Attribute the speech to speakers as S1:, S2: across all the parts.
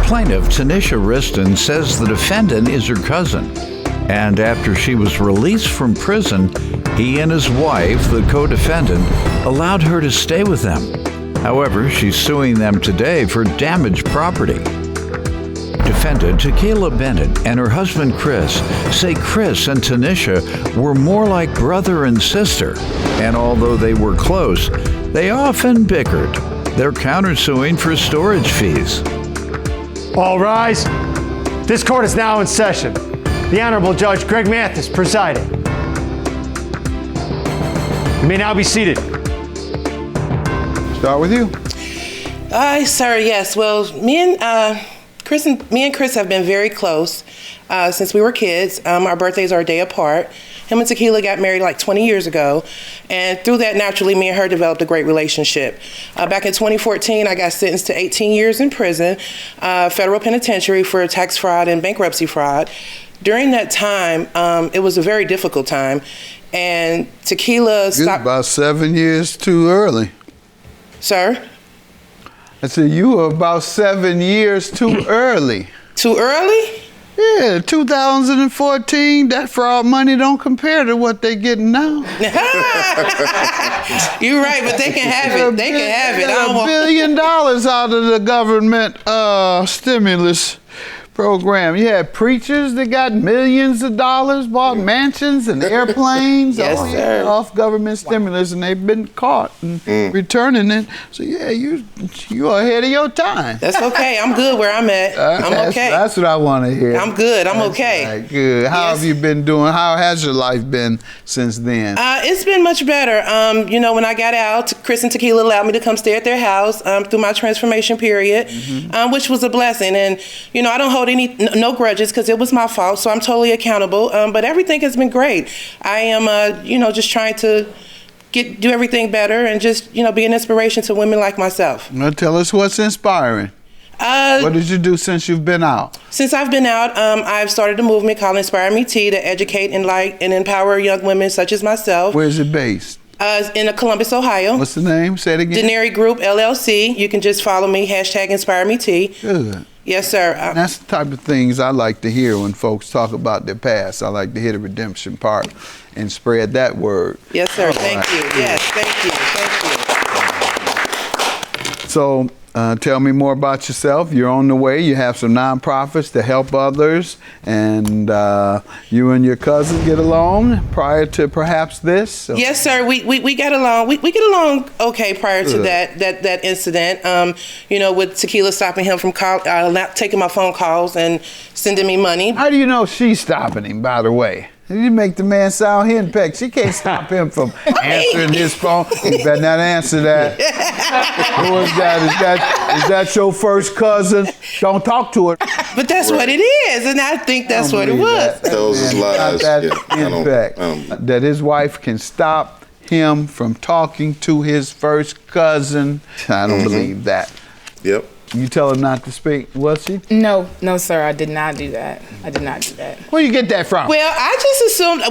S1: Plaintiff Tanisha Riston says the defendant is her cousin, and after she was released from prison, he and his wife, the co-defendant, allowed her to stay with them. However, she's suing them today for damaged property. Defendant Tequila Bennett and her husband Chris say Chris and Tanisha were more like brother and sister, and although they were close, they often bickered. They're countersuing for storage fees.
S2: All rise. This court is now in session. The Honorable Judge Greg Mathis presiding. You may now be seated.
S3: Start with you.
S4: Sir, yes. Well, me and Chris have been very close since we were kids. Our birthdays are a day apart. Him and Tequila got married like 20 years ago, and through that, naturally, me and her developed a great relationship. Back in 2014, I got sentenced to 18 years in prison, federal penitentiary for tax fraud and bankruptcy fraud. During that time, it was a very difficult time, and Tequila stopped.
S3: About 7 years too early.
S4: Sir?
S3: I said you were about 7 years too early.
S4: Too early?
S3: Yeah, 2014, that fraud money don't compare to what they getting now.
S4: You're right, but they can have it. They can have it.
S3: $1 billion out of the government stimulus program. You had preachers that got millions of dollars, bought mansions and airplanes.
S4: Yes, sir.
S3: Off government stimulus, and they've been caught and returning it. So yeah, you are ahead of your time.
S4: That's okay. I'm good where I'm at. I'm okay.
S3: That's what I want to hear.
S4: I'm good. I'm okay.
S3: Right, good. How have you been doing? How has your life been since then?
S4: It's been much better. When I got out, Chris and Tequila allowed me to come stay at their house through my transformation period, which was a blessing. And I don't hold no grudges because it was my fault, so I'm totally accountable. But everything has been great. I am, just trying to do everything better and just, be an inspiration to women like myself.
S3: Now tell us what's inspiring. What did you do since you've been out?
S4: Since I've been out, I've started a movement called Inspire Me Tea to educate, enlighten, and empower young women such as myself.
S3: Where's it based?
S4: In Columbus, Ohio.
S3: What's the name? Say it again.
S4: Denary Group, LLC. You can just follow me, #InspireMeTea.
S3: Good.
S4: Yes, sir.
S3: That's the type of things I like to hear when folks talk about their past. I like to hear the redemption part and spread that word.
S4: Yes, sir. Thank you. Yes, thank you.
S3: So tell me more about yourself. You're on the way. You have some nonprofits to help others, and you and your cousin get along prior to perhaps this? So.
S4: Yes, sir. We get along. We get along okay prior to that incident. With Tequila stopping him from taking my phone calls and sending me money.
S3: How do you know she's stopping him, by the way? You make the man sound henpecked. She can't stop him from answering his phone. You better not answer that. Who is that? Is that your first cousin? Don't talk to her.
S4: But that's what it is, and I think that's what it was.
S5: Those lies.
S3: That his wife can stop him from talking to his first cousin. I don't believe that.
S5: Yep.
S3: You tell him not to speak, was she?
S6: No, sir, I did not do that. I did not do that.
S3: Where you get that from?
S4: Well, I just assumed,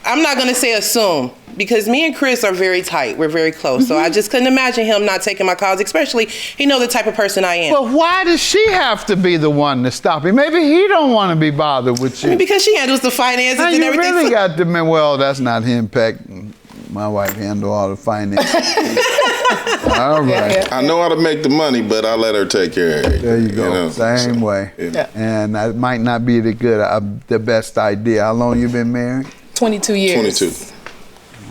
S4: I'm not going to say assume, because me and Chris are very tight. We're very close. So I just couldn't imagine him not taking my calls, especially he knows the type of person I am.
S3: Well, why does she have to be the one to stop him? Maybe he don't want to be bothered with you.
S4: Because she handles the finances and everything.
S3: You really got to, well, that's not henpecked. My wife handle all the finances. All right.
S5: I know how to make the money, but I let her take care of it.
S3: There you go. Same way. Yeah. And that might not be the best idea. How long you been married?
S6: 22 years.
S5: 22.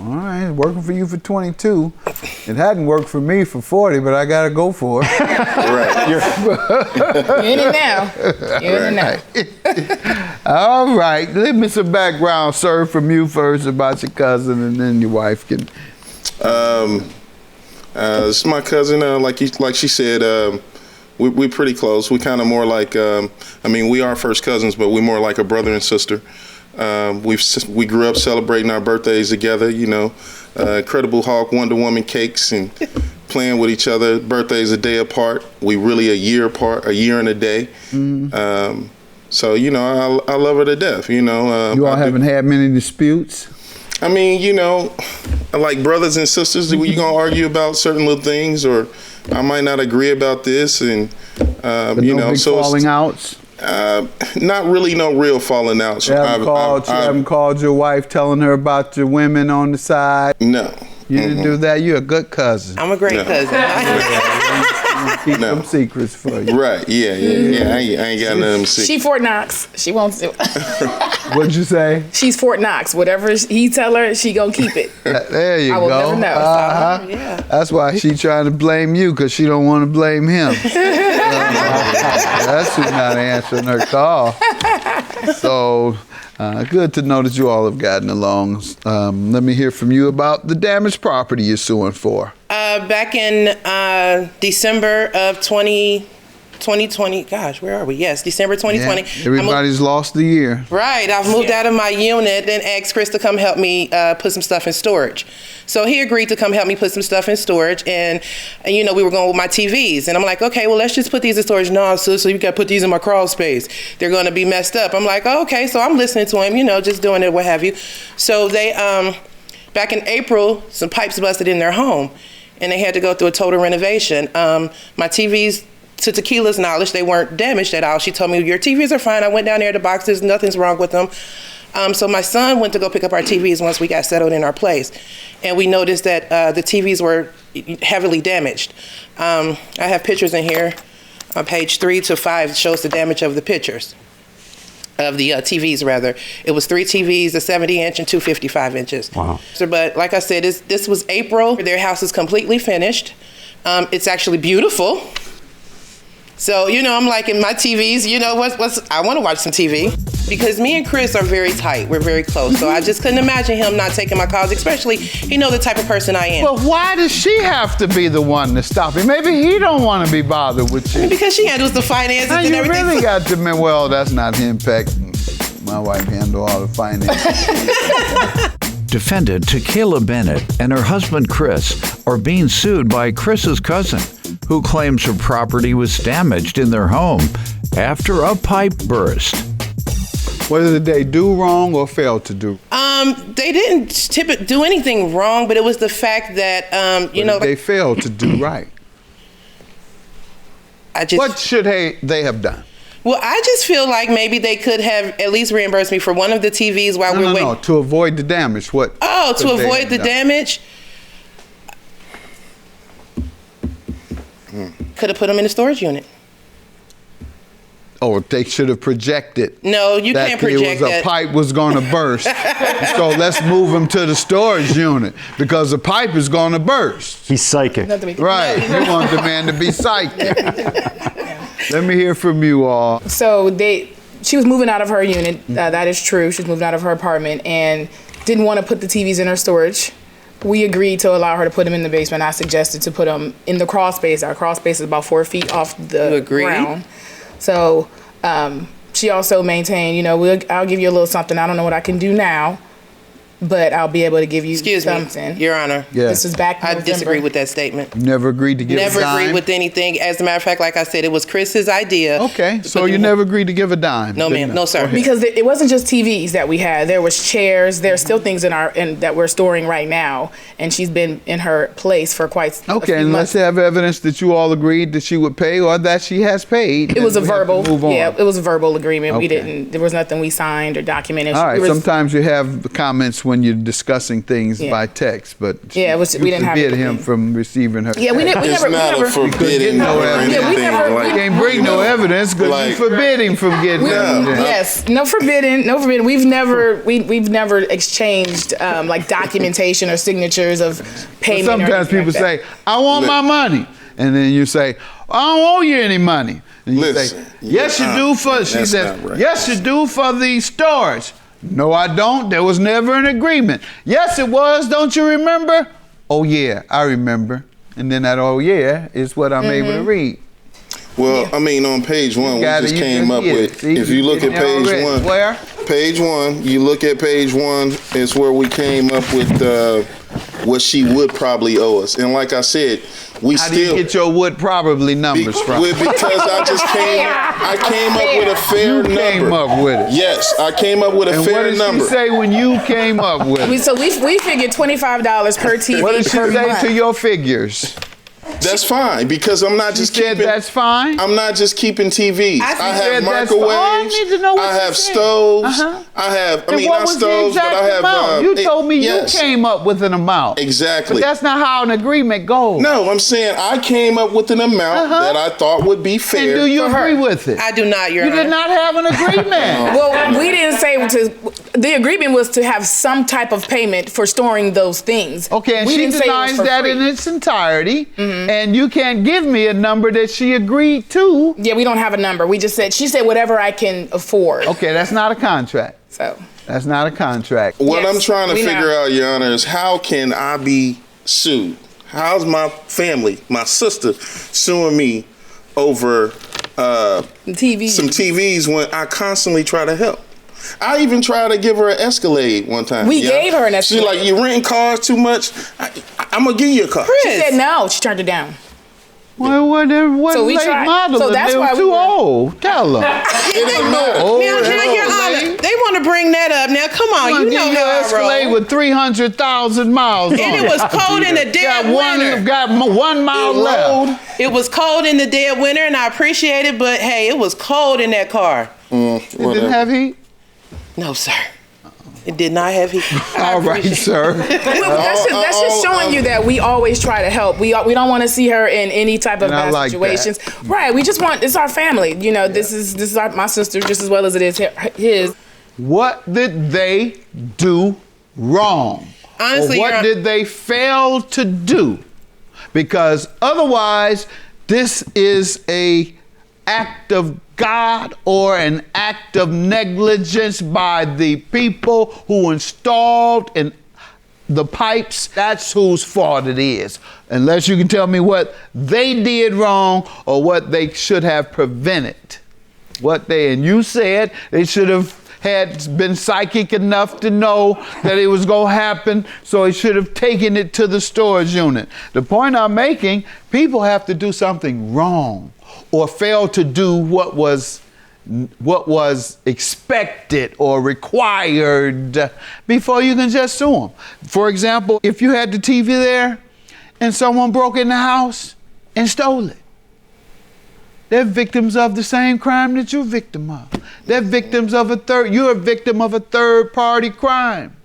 S3: All right, working for you for 22. It hadn't worked for me for 40, but I gotta go for it.
S5: Right.
S6: You're in it now. You're in it now.
S3: All right, give me some background, sir, from you first about your cousin, and then your wife can.
S5: This is my cousin. Like she said, we're pretty close. We kind of more like. We are first cousins, but we're more like a brother and sister. We grew up celebrating our birthdays together. Incredible Hulk, Wonder Woman cakes, and playing with each other. Birthdays a day apart. We really a year apart, a year and a day. Mm-hmm. So I love her to death. You all
S3: haven't had many disputes?
S5: Like brothers and sisters, you gonna argue about certain little things, or I might not agree about this, and
S3: But
S5: you
S3: no
S5: know,
S3: big
S5: so
S3: falling outs.
S5: not really no real falling outs.
S3: You haven't called your wife telling her about your women on the side.
S5: No.
S3: You didn't do that. You're a good cousin.
S4: I'm a great cousin.
S3: Keep them secrets for you.
S5: Right? Yeah. I ain't got none of them secrets.
S6: She Fort Knox. She won't do it.
S3: What'd you say?
S6: She's Fort Knox. Whatever he tell her, she gonna keep it.
S3: There you go.
S6: I will never know.
S3: Uh-huh.
S4: Yeah.
S3: That's why she trying to blame you, because she don't want to blame him. That's who's not answering her call. So good to know that you all have gotten along. Let me hear from you about the damaged property you're suing for.
S4: Back in December of 2020, gosh, where are we? Yes, December 2020.
S3: Yeah, everybody's lost the year.
S4: Right, I've moved out of my unit and asked Chris to come help me put some stuff in storage. So he agreed to come help me put some stuff in storage, and you know, we were going with my TVs, and I'm like, okay, well, let's just put these in storage. No, so you got to put these in my crawl space. They're going to be messed up. I'm like, oh, okay, so I'm listening to him, you know, just doing it, what have you. So they, back in April, some pipes busted in their home, and they had to go through a total renovation. My TVs, to Tequila's knowledge, they weren't damaged at all. She told me, your TVs are fine. I went down there to boxes, nothing's wrong with them. So my son went to go pick up our TVs once we got settled in our place. And we noticed that the TVs were heavily damaged. I have pictures in here on page 3 to 5 shows the damage of the pictures. Of the TVs, rather. It was 3 TVs, a 70-inch and 2 55 inches. Wow. So, but like I said, this was April. Their house is completely finished. It's actually beautiful. So, you know, I'm like, in my TVs, you know, I want to watch some TV. Because me and Chris are very tight. We're very close. So I just couldn't imagine him not taking my calls, especially he knows the type of person I am.
S3: But why does she have to be the one to stop him? Maybe he don't want to be bothered with you.
S4: Because she handles the finances
S3: now
S4: and
S3: you
S4: everything.
S3: Really got to admit, well, that's not him, Peck. My wife handle all the finances.
S1: Defendant Tequila Bennett and her husband Chris are being sued by Chris's cousin, who claims her property was damaged in their home after a pipe burst.
S3: What did they do wrong or fail to do?
S4: They didn't do anything wrong, but it was the fact that, you know.
S3: They failed to do right. What should they have done?
S4: Well, I just feel like maybe they could have at least reimbursed me for one of the TVs while we're waiting.
S3: No, to avoid the damage. What?
S4: Oh, to avoid the damage? Could have put them in a storage unit.
S3: Oh, they should have projected.
S4: No, you can't project that.
S3: A pipe was going to burst. So let's move him to the storage unit because the pipe is going to burst.
S2: He's psychic.
S3: Right. You want the man to be psychic. Let me hear from you all.
S6: So she was moving out of her unit. That is true. She was moving out of her apartment and didn't want to put the TVs in her storage. We agreed to allow her to put them in the basement. I suggested to put them in the crawl space. Our crawl space is about 4 feet off the ground. So she also maintained, you know, I'll give you a little something. I don't know what I can do now, but I'll be able to give you something.
S4: Excuse me, Your Honor.
S3: Yeah.
S6: This is back in November.
S4: I disagree with that statement.
S3: Never agreed to give a dime?
S4: Never agreed with anything. As a matter of fact, like I said, it was Chris's idea.
S3: Okay, so you never agreed to give a dime?
S4: No, ma'am. No, sir.
S6: Because it wasn't just TVs that we had. There was chairs. There's still things that we're storing right now, and she's been in her place for quite a few months.
S3: Okay, and let's have evidence that you all agreed that she would pay or that she has paid.
S6: It was a verbal. Yeah, it was a verbal agreement.
S3: Okay.
S6: There was nothing we signed or documented.
S3: All right, sometimes you have comments when you're discussing things by text, but we
S6: didn't have
S3: forbid him from receiving her.
S6: Yeah, we never.
S5: It's not a forbidding or anything.
S6: Yeah, we never.
S5: Like,
S3: you can't bring no evidence because you forbid him from getting evidence.
S6: Yes, no forbidden. We've never exchanged like documentation or signatures of payment.
S3: Sometimes people say, "I want my money," and then you say, "I don't owe you any money." And you say, "Yes, you do for." She says, "Yes, you do for the storage." No, I don't. There was never an agreement. Yes, it was. Don't you remember? Oh, yeah, I remember. And then that "oh, yeah" is what I'm able to read.
S5: Well, I mean, on page 1, we just came up with, if you look at page 1.
S3: Where?
S5: Page 1, you look at page 1, is where we came up with what she would probably owe us. And like I said, we
S3: How do you get your would probably numbers from?
S5: Because I came up with a fair number.
S3: You came up with it.
S5: Yes, I came up with a fair number.
S3: And what did she say when you came up with it?
S6: So we figured $25 per TV per month.
S3: What did she say to your figures?
S5: That's fine because I'm not just keeping.
S3: That's fine.
S5: I'm not just keeping TVs. I have microwaves.
S3: I need to know what
S5: I have
S3: you said.
S5: stoves. I have. I mean,
S3: what
S5: not
S3: was
S5: stoves,
S3: the
S5: but
S3: exact
S5: I have.
S3: amount? You told me
S5: yes.
S3: you came up with an amount.
S5: Exactly.
S3: But that's not how an agreement goes.
S5: No, I'm saying I came up with an amount that I thought would be fair.
S3: And do you
S5: for her.
S3: agree with it?
S4: I do not, Your
S3: You
S4: Honor.
S3: did not have an agreement.
S6: Well, we didn't say the agreement was to have some type of payment for storing those things.
S3: Okay, and
S6: we
S3: she
S6: didn't say it was
S3: denies
S6: for
S3: that
S6: free.
S3: in its entirety, and you can't give me a number that she agreed to.
S6: Yeah, we don't have a number. We just said, she said whatever I can afford.
S3: Okay, that's not a contract.
S6: So.
S3: That's not a contract.
S5: What
S6: Yes,
S5: I'm trying to
S6: we
S5: figure
S6: know.
S5: out, Your Honor, is how can I be sued? How's my family, my sister, suing me over
S6: TV.
S5: some TVs when I constantly try to help? I even tried to give her an Escalade one time.
S6: We gave her an
S5: She's
S6: Escalade.
S5: like, you renting cars too much? I'm going to give you a car.
S6: She said no. She turned it down.
S3: Well, what
S6: So we
S3: late
S6: tried.
S3: model?
S6: So that's
S3: they
S6: why
S3: was
S6: we
S3: too
S6: were-
S3: old. Tell them.
S5: It ain't matter.
S4: Now, Your Honor, they want to bring that up. Now, come on, you know how I
S3: Escalade
S4: roll.
S3: with 300,000 miles on
S4: And it was cold in the dead winter.
S3: Got 1 mile left.
S4: It was cold in the dead winter, and I appreciate it, but hey, it was cold in that car.
S3: It didn't have heat?
S4: No, sir. It did not have heat.
S3: All right, sir.
S6: That's just showing you that we always try to help. We don't want to see her in any type of
S3: And I
S6: bad
S3: like
S6: situations. Right. We just want, it's our family. You know, this is my sister just as well as it is his.
S3: What did they do wrong?
S4: Honestly,
S3: or what did they fail to do? Because otherwise, this is a act of God or an act of negligence by the people who installed the pipes. That's whose fault it is. Unless you can tell me what they did wrong or what they should have prevented. And you said they should have had been psychic enough to know that it was going to happen, so he should have taken it to the storage unit. The point I'm making, people have to do something wrong or fail to do what was expected or required before you can just sue them. For example, if you had the TV there and someone broke in the house and stole it, they're victims of the same crime that you're a victim of. They're victims of you're a victim of a third-party crime.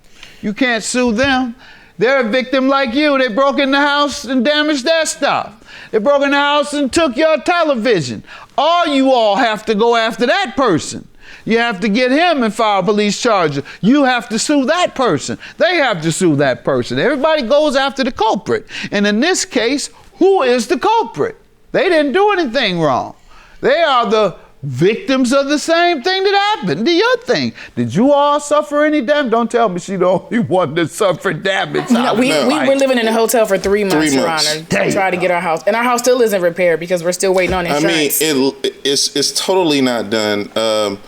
S3: You can't sue them. They're a victim like you. They broke in the house and damaged their stuff. They broke in the house and took your television. You all have to go after that person. You have to get him and file a police charge. You have to sue that person. They have to sue that person. Everybody goes after the culprit. And in this case, who is the culprit? They didn't do anything wrong. They are the victims of the same thing that happened to your thing. Did you all suffer any damage? Don't tell me she's the only one that suffered damage.
S6: No, we were living in a hotel for 3 months, Your Honor, to try to get our house. And our house still isn't repaired because we're still waiting on insurance.
S5: I mean, it's totally not done.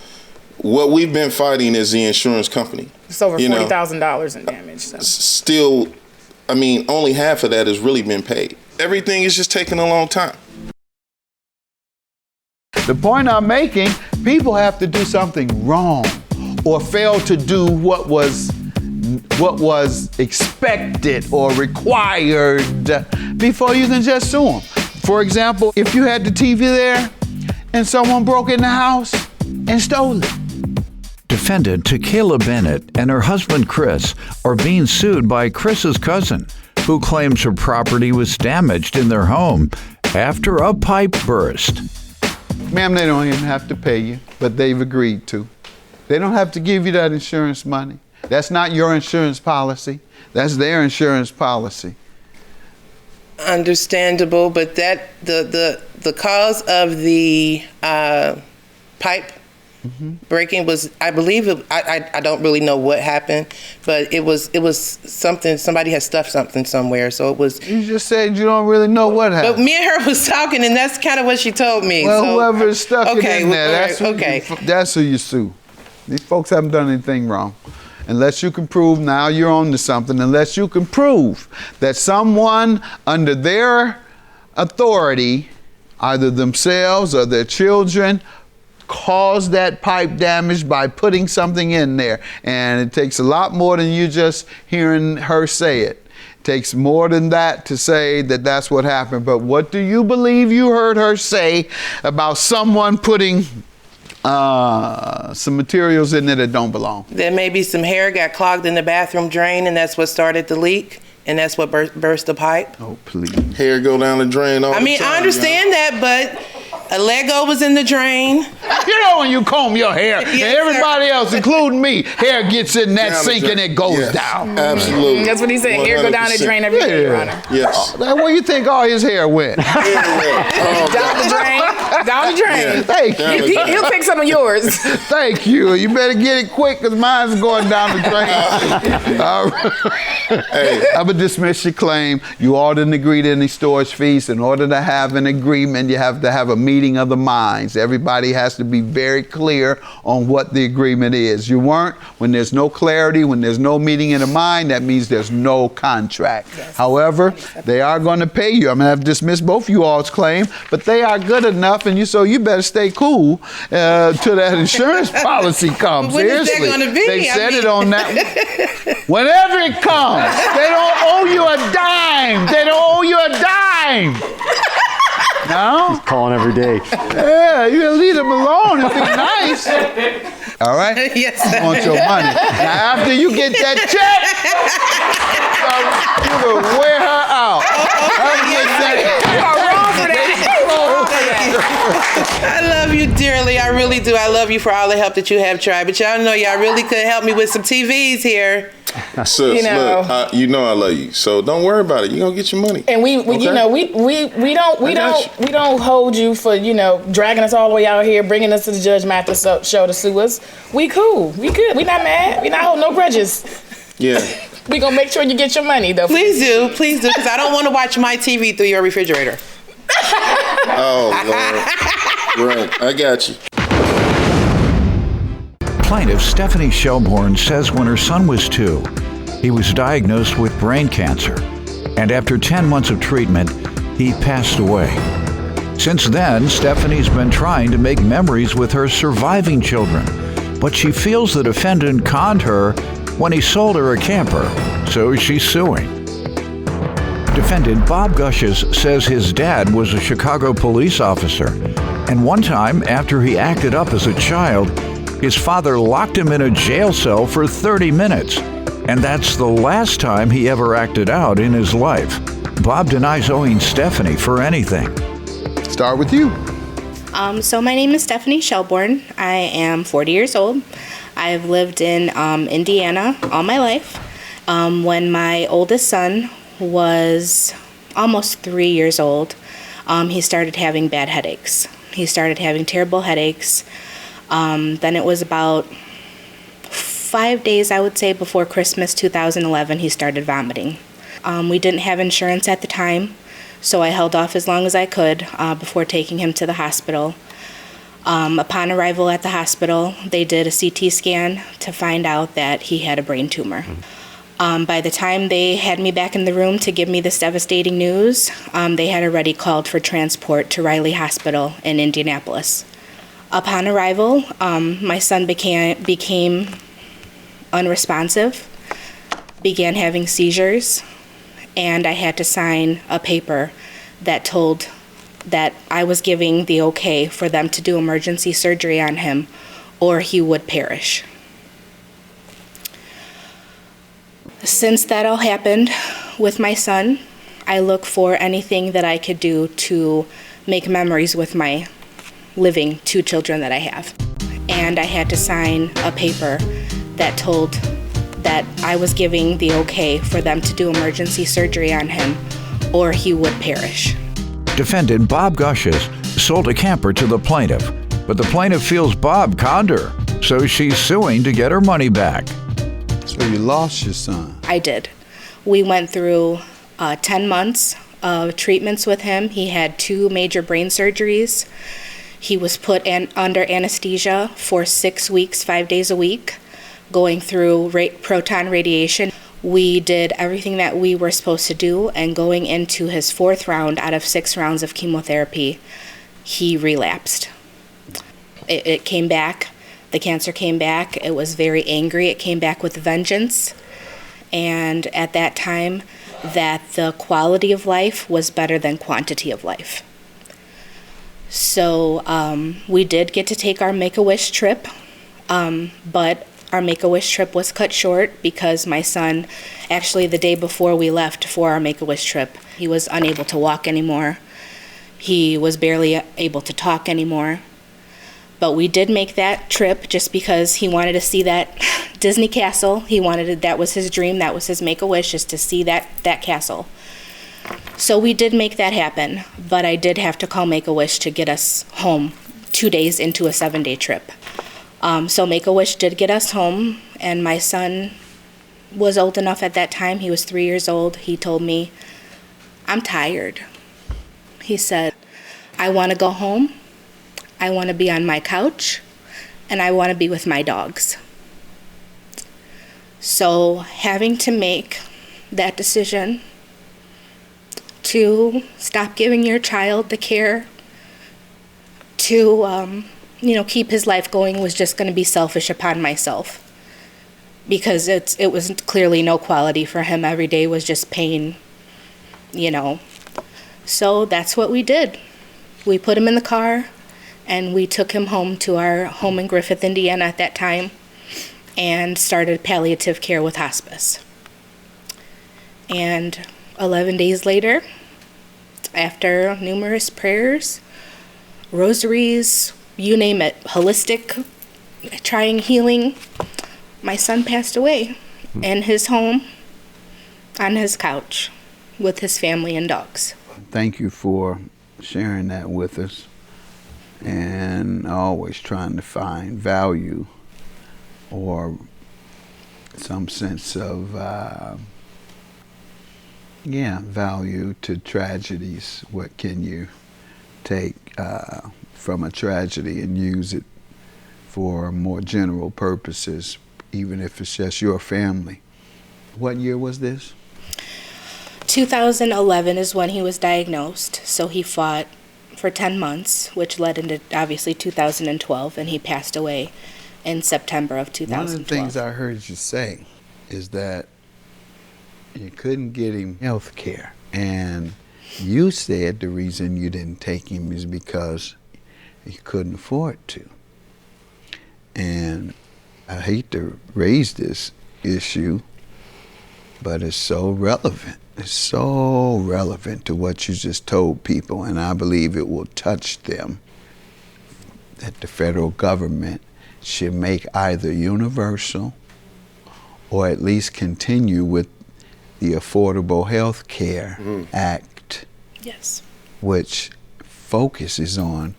S5: What we've been fighting is the insurance company.
S6: It's over $40,000 in damage. So.
S5: Still, I mean, only half of that has really been paid. Everything is just taking a long time.
S3: The point I'm making, people have to do something wrong or fail to do what was expected or required before you can just sue them. For example, if you had the TV there and someone broke in the house and stole it.
S1: Defendant Tequila Bennett and her husband Chris are being sued by Chris's cousin, who claims her property was damaged in their home after a pipe burst.
S3: Ma'am, they don't even have to pay you, but they've agreed to. They don't have to give you that insurance money. That's not your insurance policy. That's their insurance policy.
S4: Understandable, but that the cause of the pipe breaking was, I believe, I don't really know what happened, but it was something, somebody had stuffed something somewhere, so it was.
S3: You just said you don't really know what happened.
S4: But me and her was talking, and that's kind of what she told me.
S3: Well,
S4: so,
S3: whoever stuck it in there,
S4: okay.
S3: That's who you sue. These folks haven't done anything wrong. Unless you can prove, now you're on to something, unless you can prove that someone under their authority, either themselves or their children, caused that pipe damage by putting something in there. And it takes a lot more than you just hearing her say it. Takes more than that to say that that's what happened. But what do you believe you heard her say about someone putting some materials in there that don't belong?
S4: There may be some hair got clogged in the bathroom drain, and that's what started the leak, and that's what burst the pipe.
S3: Oh, please.
S5: Hair go down the drain all the time.
S4: I understand that, but a Lego was in the drain.
S3: You know when you comb your hair, and everybody else, including me, hair gets in that sink and it goes down.
S5: Absolutely.
S6: That's what he said. Hair go down the drain every day, Your Honor.
S5: Yes.
S3: Where you think all his hair went?
S6: Down the drain. Down the drain.
S3: Thank you.
S6: He'll take some of yours.
S3: Thank you. You better get it quick because mine's going down the drain. All right.
S5: Hey.
S3: I'm going to dismiss your claim. You all didn't agree to any storage fees. In order to have an agreement, you have to have a meeting of the minds. Everybody has to be very clear on what the agreement is. You weren't. When there's no clarity, when there's no meeting in the mind, that means there's no contract. Yes. However, they are going to pay you. I'm going to have to dismiss both of you all's claim, but they are good enough, and you better stay cool till that insurance policy comes.
S4: When is that
S3: Seriously.
S4: gonna be?
S3: They said it on that one. Whenever it comes, they don't owe you a dime. They don't owe you a dime. No?
S2: Calling every day.
S3: Yeah, you gotta leave them alone and be nice. All right?
S4: Yes,
S3: I
S4: sir.
S3: want your money. Now, after you get that check, you can wear her out.
S4: I love you dearly. I really do. I love you for all the help that you have tried. But y'all know y'all really could help me with some TVs here.
S5: Sis,
S6: You know.
S5: look, you know I love you, so don't worry about it. You gonna get your money.
S6: And we
S5: Okay?
S6: you know, we don't hold you for, dragging us all the way out here, bringing us to the Judge Mathis show to sue us. We cool. We good. We not mad. We not holding no grudges.
S5: Yeah.
S6: We gonna make sure you get your money though.
S4: Please do, because I don't want to watch my TV through your refrigerator.
S5: Oh, Lord. Right, I got you.
S1: Plaintiff Stephanie Shelbourne says when her son was 2, he was diagnosed with brain cancer, and after 10 months of treatment, he passed away. Since then, Stephanie's been trying to make memories with her surviving children, but she feels the defendant conned her when he sold her a camper, so she's suing. Defendant Bob Gushes says his dad was a Chicago police officer, and one time after he acted up as a child, his father locked him in a jail cell for 30 minutes, and that's the last time he ever acted out in his life. Bob denies owing Stephanie for anything.
S3: Start with you.
S7: So my name is Stephanie Shelbourne. I am 40 years old. I've lived in Indiana all my life. When my oldest son was almost 3 years old, he started having bad headaches. He started having terrible headaches. Then it was about 5 days, I would say, before Christmas 2011, he started vomiting. We didn't have insurance at the time, so I held off as long as I could before taking him to the hospital. Upon arrival at the hospital, they did a CT scan to find out that he had a brain tumor. By the time they had me back in the room to give me this devastating news, they had already called for transport to Riley Hospital in Indianapolis. Upon arrival, my son became unresponsive, began having seizures, and I had to sign a paper that told that I was giving the okay for them to do emergency surgery on him or he would perish. Since that all happened with my son, I look for anything that I could do to make memories with my living 2 children that I have. And I had to sign a paper that told that I was giving the okay for them to do emergency surgery on him or he would perish.
S1: Defendant Bob Gushes sold a camper to the plaintiff, but the plaintiff feels Bob conned her, so she's suing to get her money back.
S3: So you lost your son.
S7: I did. We went through 10 months of treatments with him. He had 2 major brain surgeries. He was put under anesthesia for 6 weeks, 5 days a week, going through proton radiation. We did everything that we were supposed to do, and going into his 4th round out of 6 rounds of chemotherapy, he relapsed. It came back. The cancer came back. It was very angry. It came back with vengeance. And at that time, that the quality of life was better than quantity of life. So we did get to take our Make-A-Wish trip, but our Make-A-Wish trip was cut short because my son, actually the day before we left for our Make-A-Wish trip, he was unable to walk anymore. He was barely able to talk anymore. But we did make that trip just because he wanted to see that Disney castle. That was his dream, that was his Make-A-Wish, is to see that castle. So we did make that happen, but I did have to call Make-A-Wish to get us home 2 days into a 7-day trip. So Make-A-Wish did get us home, and my son was old enough at that time. He was 3 years old. He told me, "I'm tired." He said, "I want to go home. I want to be on my couch, and I want to be with my dogs." So having to make that decision to stop giving your child the care to keep his life going was just going to be selfish upon myself, because it was clearly no quality for him. Every day was just pain, So that's what we did. We put him in the car and we took him home to our home in Griffith, Indiana at that time, and started palliative care with hospice. And 11 days later, after numerous prayers, rosaries, you name it, holistic, trying healing, my son passed away in his home, on his couch, with his family and dogs.
S3: Thank you for sharing that with us, and always trying to find value or some sense of value to tragedies. What can you take from a tragedy and use it for more general purposes, even if it's just your family? What year was this?
S7: 2011 is when he was diagnosed, so he fought for 10 months, which led into obviously 2012, and he passed away in September of 2012.
S3: One of the things I heard you say is that you couldn't get him health care, and you said the reason you didn't take him is because you couldn't afford to. And I hate to raise this issue, but it's so relevant. It's so relevant to what you just told people, and I believe it will touch them, that the federal government should make either universal or at least continue with the Affordable Health Care Act,
S7: yes,
S3: which focuses on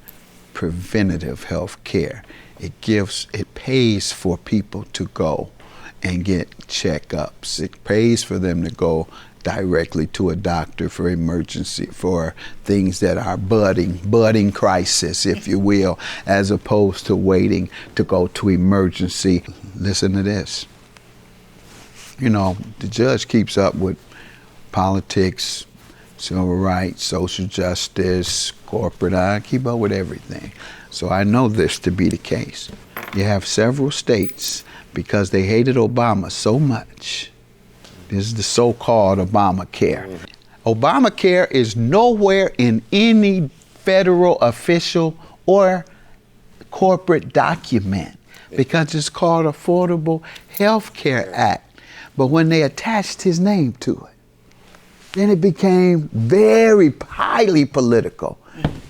S3: preventative health care. It pays for people to go and get checkups. It pays for them to go directly to a doctor for emergency, for things that are budding crisis, if you will, as opposed to waiting to go to emergency. Listen to this. The judge keeps up with politics, civil rights, social justice, corporate. I keep up with everything. So I know this to be the case. You have several states, because they hated Obama so much. This is the so-called Obamacare. Obamacare is nowhere in any federal official or corporate document because it's called Affordable Health Care Act. But when they attached his name to it, then it became very highly political.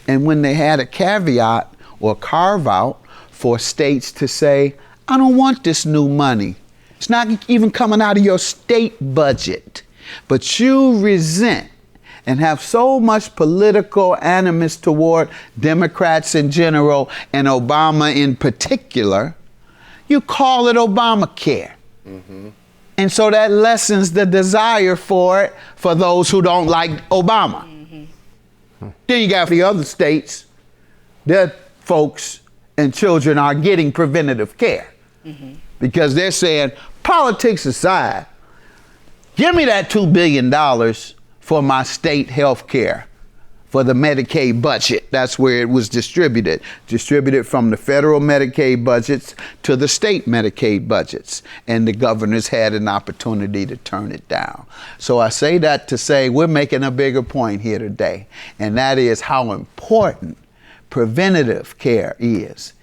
S3: And when they had a caveat or carve out for states to say, I don't want this new money. It's not even coming out of your state budget. But you resent and have so much political animus toward Democrats in general and Obama in particular, you call it Obamacare. Mm-hmm. And so that lessens the desire for it for those who don't like Obama. Mm-hmm. Then you got the other states, their folks and children are getting preventative care. Mm-hmm. Because they're saying, politics aside, give me that $2 billion for my state health care for the Medicaid budget. That's where it was distributed from the federal Medicaid budgets to the state Medicaid budgets. And the governors had an opportunity to turn it down. So I say that to say we're making a bigger point here today, and that is how important preventative care is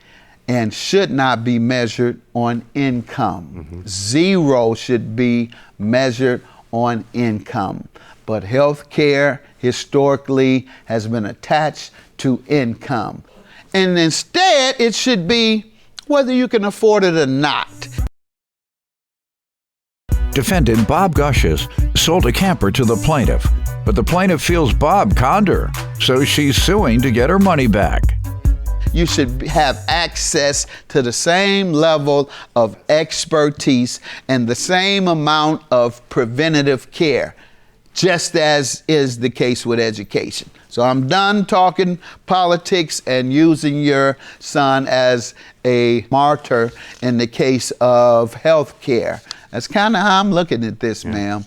S3: and should not be measured on income. Zero should be measured on income. But health care historically has been attached to income. And instead, it should be whether you can afford it or not.
S1: Defendant Bob Gushes sold a camper to the plaintiff, but the plaintiff feels Bob conned her, so she's suing to get her money back.
S3: You should have access to the same level of expertise and the same amount of preventative care, just as is the case with education. So I'm done talking politics and using your son as a martyr in the case of health care. That's kind of how I'm looking at this, ma'am.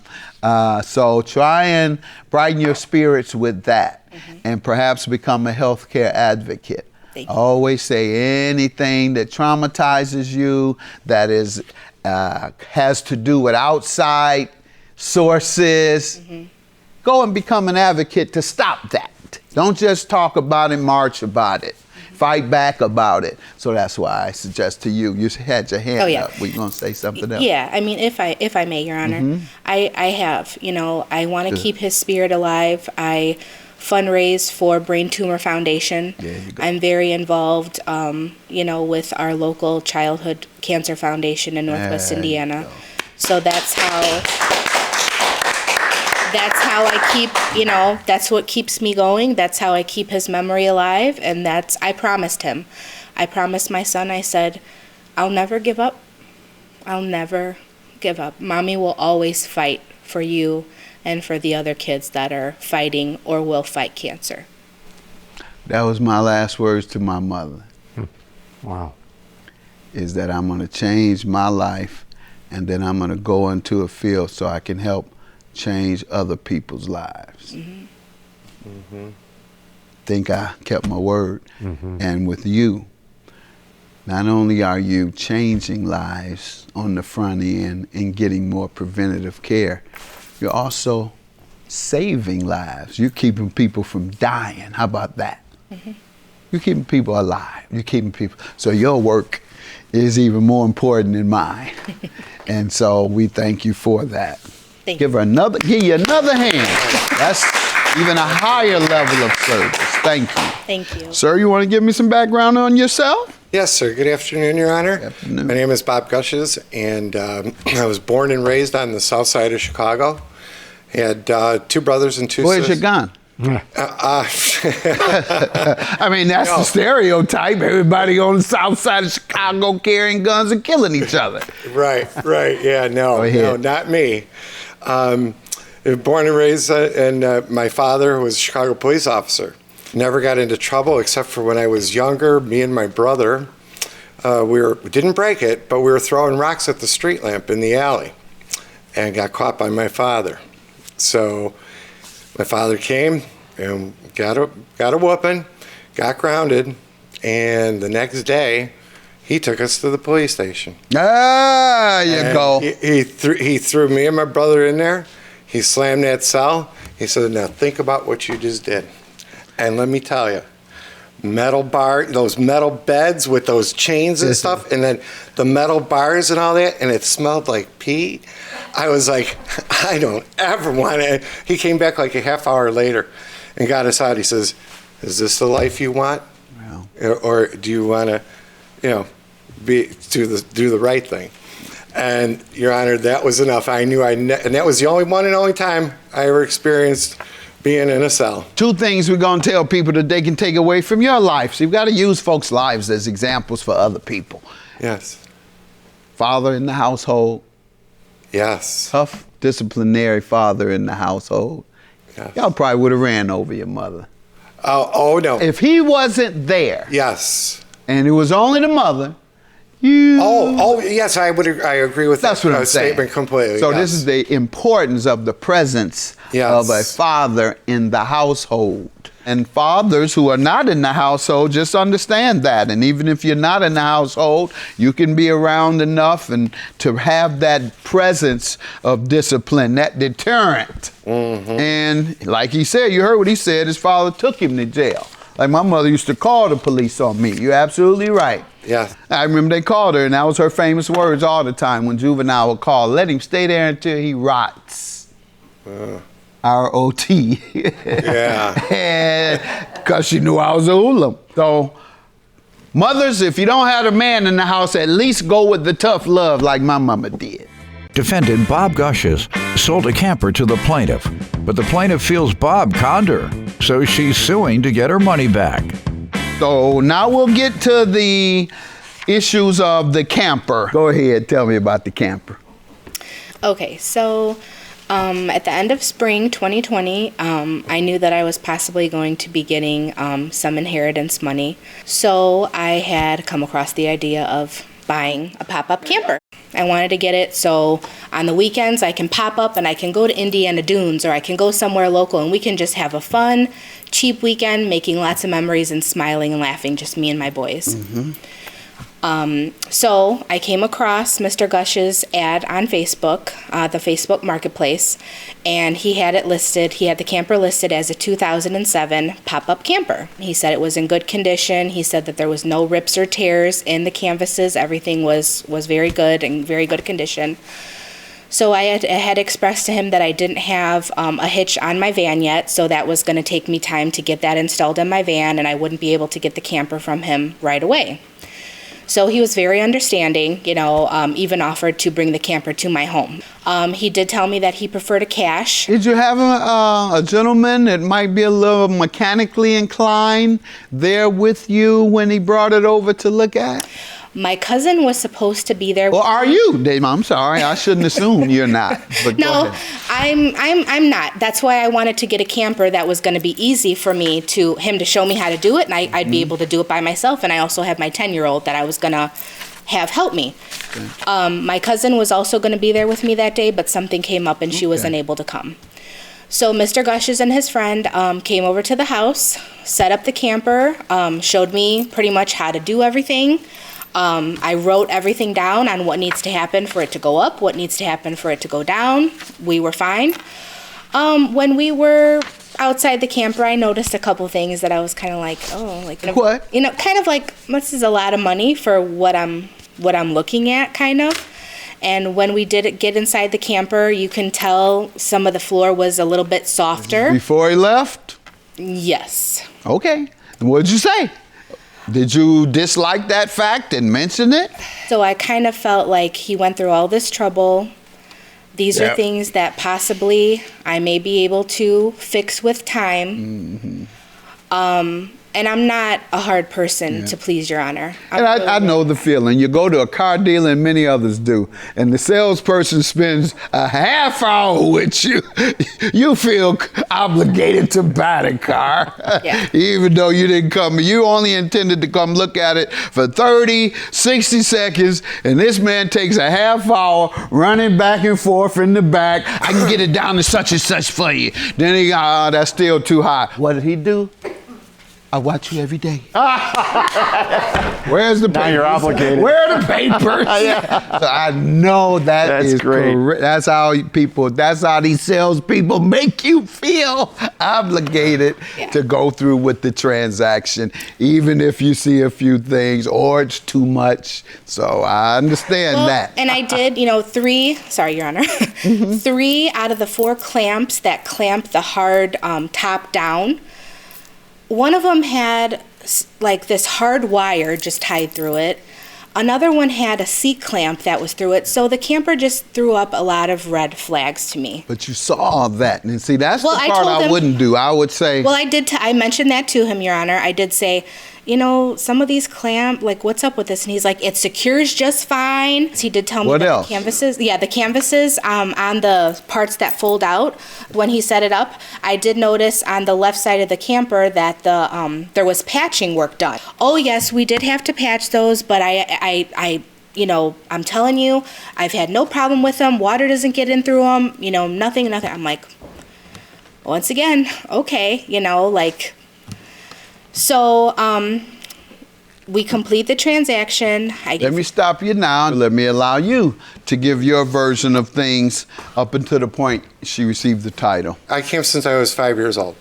S3: So try and brighten your spirits with that, and perhaps become a health care advocate. I always say anything that traumatizes you, that is has to do with outside sources, go and become an advocate to stop that. Don't just talk about it, march about it. Fight back about it. So that's why I suggest to you, you had your hand up. We're going to say something else.
S7: Yeah, I mean, if I may, Your Honor, I have, I want to keep his spirit alive. I fundraise for Brain Tumor Foundation. I'm very involved, with our local childhood cancer foundation in Northwest Indiana. So that's how I keep, that's what keeps me going. That's how I keep his memory alive. And I promised him. I promised my son, I said, I'll never give up. I'll never give up. Mommy will always fight for you and for the other kids that are fighting or will fight cancer.
S3: That was my last words to my mother.
S2: Wow.
S3: Is that I'm going to change my life, and then I'm going to go into a field so I can help change other people's lives. Think I kept my word. And with you, not only are you changing lives on the front end and getting more preventative care, you're also saving lives. You're keeping people from dying. How about that? You're keeping people alive. You're keeping people. So your work is even more important than mine. And so we thank you for that. Give you another hand. That's even a higher level of service. Thank you.
S7: Thank you.
S3: Sir, you want to give me some background on yourself?
S8: Yes, sir. Good afternoon, Your Honor.
S3: Good afternoon.
S8: My name is Bob Gushes, and I was born and raised on the south side of Chicago. I had 2 brothers and 2 sisters.
S3: Where's your gun? I mean, that's the stereotype. Everybody on the south side of Chicago carrying guns and killing each other.
S8: Right. Yeah, no, not me. Born and raised, and my father was a Chicago police officer. Never got into trouble except for when I was younger. Me and my brother, we didn't break it, but we were throwing rocks at the street lamp in the alley, and got caught by my father. So my father came and got a whooping, got grounded, and the next day he took us to the police station.
S3: There you go.
S8: He threw me and my brother in there. He slammed that cell. He said, "Now think about what you just did." And let me tell you, those metal beds with those chains and stuff, and then the metal bars and all that, and it smelled like pee. I was like, I don't ever want to. He came back like a half hour later and got us out. He says, "Is this the life you want?
S3: Wow.
S8: Or do you want to, do the right thing?" And, Your Honor, that was enough. I knew and that was the only one and only time I ever experienced being in a cell. 2 things we're going to tell people that they can take away from your life. So you've got to use folks' lives as examples for other people. Yes.
S3: Father in the household.
S8: Yes.
S3: Tough, disciplinary father in the household.
S8: Yes.
S3: Y'all probably would have ran over your mother.
S8: Oh, no.
S3: If he wasn't there.
S8: Yes.
S3: And it was only the mother.
S8: Yes, I agree with
S3: That's what I'm saying.
S8: Statement completely.
S3: So
S8: yes.
S3: This is the importance of the presence of a father in the household. And fathers who are not in the household, just understand that. And even if you're not in the household, you can be around enough and to have that presence of discipline, that deterrent. And like he said, you heard what he said, his father took him to jail. Like my mother used to call the police on me. You're absolutely right.
S8: Yeah.
S3: I remember they called her, and that was her famous words all the time when juvenile would call, let him stay there until he rots. R-O-T.
S8: Yeah.
S3: Because she knew I was a hoodlum. So, mothers, if you don't have a man in the house, at least go with the tough love like my mama did.
S1: Defendant Bob Gushes sold a camper to the plaintiff, but the plaintiff feels Bob conned her, so she's suing to get her money back.
S3: So now we'll get to the issues of the camper. Go ahead, tell me about the camper.
S7: Okay, so at the end of spring 2020, I knew that I was possibly going to be getting some inheritance money. So I had come across the idea of buying a pop-up camper. I wanted to get it so on the weekends I can pop up and I can go to Indiana Dunes, or I can go somewhere local and we can just have a fun, cheap weekend, making lots of memories and smiling and laughing, just me and my boys. So I came across Mr. Gush's ad on Facebook, the Facebook Marketplace, and he had it listed, he had the camper listed as a 2007 pop-up camper. He said it was in good condition. He said that there was no rips or tears in the canvases. Everything was very good and very good condition. So I had expressed to him that I didn't have a hitch on my van yet, so that was going to take me time to get that installed in my van, and I wouldn't be able to get the camper from him right away. So he was very understanding, even offered to bring the camper to my home. He did tell me that he preferred a cash.
S3: Did you have a gentleman that might be a little mechanically inclined there with you when he brought it over to look at?
S7: My cousin was supposed to be there.
S3: Well, are you? Dave, I'm sorry. I shouldn't assume you're not. But
S7: no, I'm not. That's why I wanted to get a camper that was going to be easy for me him to show me how to do it, and I'd be able to do it by myself. And I also have my 10-year-old that I was going to have help me. My cousin was also going to be there with me that day, but something came up and she was unable to come. So Mr. Gushes and his friend came over to the house, set up the camper, showed me pretty much how to do everything. I wrote everything down on what needs to happen for it to go up, what needs to happen for it to go down. We were fine. When we were outside the camper, I noticed a couple things that I was kind of like,
S3: what?
S7: Kind of like, this is a lot of money for what I'm looking at, kind of. And when we did get inside the camper, you can tell some of the floor was a little bit softer.
S3: Before he left?
S7: Yes.
S3: Okay. And what did you say? Did you dislike that fact and mention it?
S7: So I kind of felt like he went through all this trouble. These are things that possibly I may be able to fix with time. And I'm not a hard person to please, Your Honor.
S3: And I know the feeling. You go to a car dealer, and many others do, and the salesperson spends a half hour with you. You feel obligated to buy the car, even though you didn't come. You only intended to come look at it for 30, 60 seconds, and this man takes a half hour running back and forth in the back. I can get it down to such and such for you. Then he, that's still too high. What did he do? I watch you every day. Where's the papers?
S2: Now you're obligated.
S3: Where are the papers? So I know that's
S2: great.
S3: That's how these salespeople make you feel obligated to go through with the transaction, even if you see a few things or it's too much. So I understand that.
S7: And I did, 3 Your Honor, 3 out of the 4 clamps that clamp the hard top down, one of them had like this hard wire just tied through it. Another one had a C-clamp that was through it. So the camper just threw up a lot of red flags to me.
S3: But you saw all that. And see, that's the part I wouldn't do. I would say...
S7: Well, I mentioned that to him, Your Honor. I did say, some of these what's up with this? And he's like, it secures just fine. He did tell me
S3: what
S7: that
S3: else?
S7: the canvases on the parts that fold out, when he set it up, I did notice on the left side of the camper that there was patching work done. Oh, yes, we did have to patch those, but I'm telling you, I've had no problem with them. Water doesn't get in through them, nothing. I'm like, once again, okay, So we complete the transaction.
S3: Let me stop you now. Let me allow you to give your version of things up until the point she received the title.
S8: I came since I was 5 years old.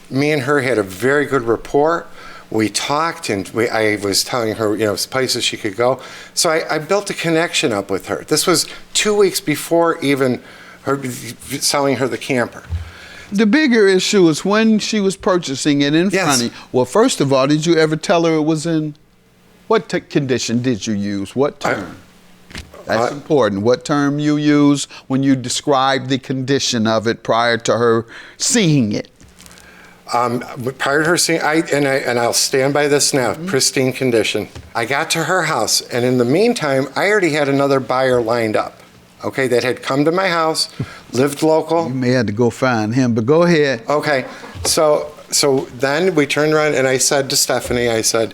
S8: Me and her had a very good rapport. We talked, and I was telling her, places she could go. So I built a connection up with her. This was 2 weeks before even her selling her the camper.
S3: The bigger issue is when she was purchasing it in front of you. Well, first of all, did you ever tell her it was in what condition did you use? What term? That's important. What term you use when you describe the condition of it prior to her seeing it?
S8: Prior to her seeing, I'll stand by this now, pristine condition. I got to her house, and in the meantime, I already had another buyer lined up. Okay, that had come to my house, lived local.
S3: You may have to go find him, but go ahead.
S8: Okay, so then we turned around and I said to Stephanie, I said,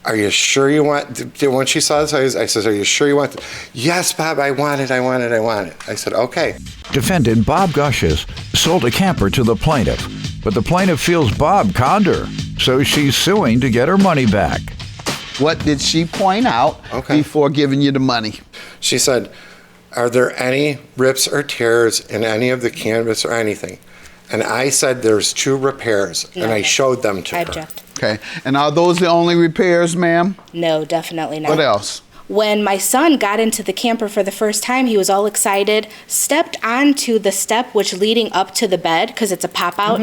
S8: are you sure you want, when she saw this, I said, are you sure you want it? Yes, Bob, I want it. I said, okay.
S1: Defendant Bob Gushes sold a camper to the plaintiff, but the plaintiff feels Bob conned her, so she's suing to get her money back.
S3: What did she point out before giving you the money?
S8: She said, are there any rips or tears in any of the canvas or anything? And I said, there's 2 repairs, and I showed them to her.
S7: I object.
S3: Okay, and are those the only repairs, ma'am?
S7: No, definitely not.
S3: What else?
S7: When my son got into the camper for the first time, he was all excited, stepped onto the step which leading up to the bed, because it's a pop-out,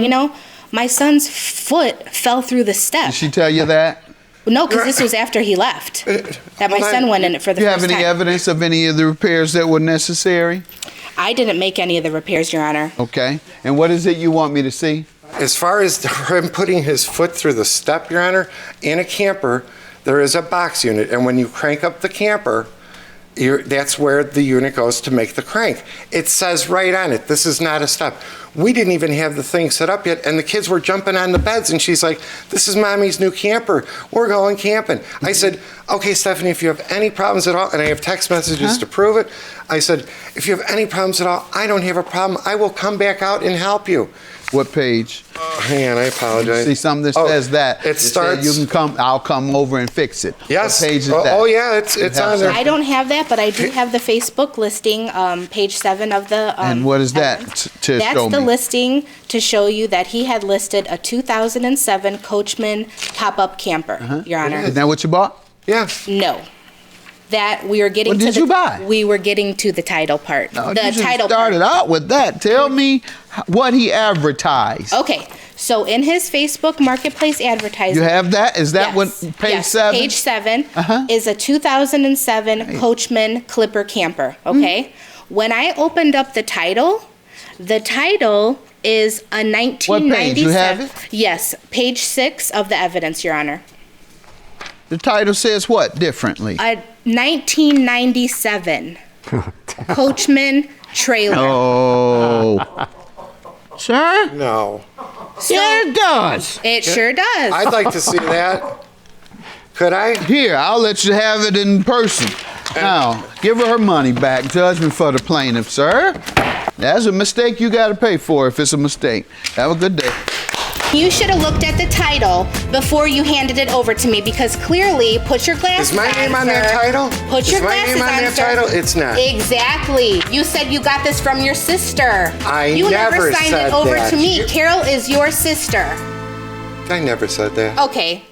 S7: My son's foot fell through the step.
S3: Did she tell you that?
S7: No, because this was after he left. That my son went in it for the first time.
S3: Do you have any evidence of any of the repairs that were necessary?
S7: I didn't make any of the repairs, Your Honor.
S3: Okay. And what is it you want me to see?
S8: As far as him putting his foot through the step, Your Honor, in a camper, there is a box unit. And when you crank up the camper, that's where the unit goes to make the crank. It says right on it, this is not a step. We didn't even have the thing set up yet, and the kids were jumping on the beds, and she's like, this is Mommy's new camper. We're going camping. I said, okay, Stephanie, if you have any problems at all, and I have text messages to prove it, I said, if you have any problems at all, I don't have a problem. I will come back out and help you.
S3: What page?
S8: Hang on, I apologize.
S3: See something that says that.
S8: It starts.
S3: You can come. I'll come over and fix it.
S8: Yes.
S3: What page is that?
S8: Oh yeah, it's on there.
S7: I don't have that, but I do have the Facebook listing, page 7 of the.
S3: And what is that to
S7: That's
S3: show me?
S7: the listing to show you that he had listed a 2007 Coachman pop-up camper, Your Honor.
S3: Is that what you bought?
S8: Yeah.
S7: No. That we were getting
S3: What
S7: to
S3: did you buy?
S7: We were getting to the title part.
S3: No,
S7: the
S3: you just
S7: title
S3: started
S7: part.
S3: out with that. Tell me what he advertised.
S7: Okay. So in his Facebook Marketplace advertising.
S3: You have that? Is that
S7: yes,
S3: what page
S7: yes,
S3: 7?
S7: Page 7 is a 2007 Coachman Clipper camper. Okay. When I opened up the title is a 1997.
S3: What page? You have it?
S7: Yes, page 6 of the evidence, Your Honor.
S3: The title says what differently?
S7: A 1997 Coachman trailer.
S3: Oh. Sir?
S8: No.
S3: Yeah, it does.
S7: It sure does.
S8: I'd like to see that. Could I?
S3: Here, I'll let you have it in person. Now, give her money back. Judgment for the plaintiff, sir. That's a mistake you got to pay for if it's a mistake. Have a good day.
S7: You should have looked at the title before you handed it over to me, because clearly, put your glasses on,
S8: Is my name on
S7: sir.
S8: that title?
S7: Put your
S8: Is my
S7: glasses
S8: name on that
S7: sir.
S8: title? It's not.
S7: Exactly. You said you got this from your sister.
S8: You
S7: never signed
S8: said
S7: it over
S8: that.
S7: to me. Carol is your sister.
S8: I never said that.
S7: Okay.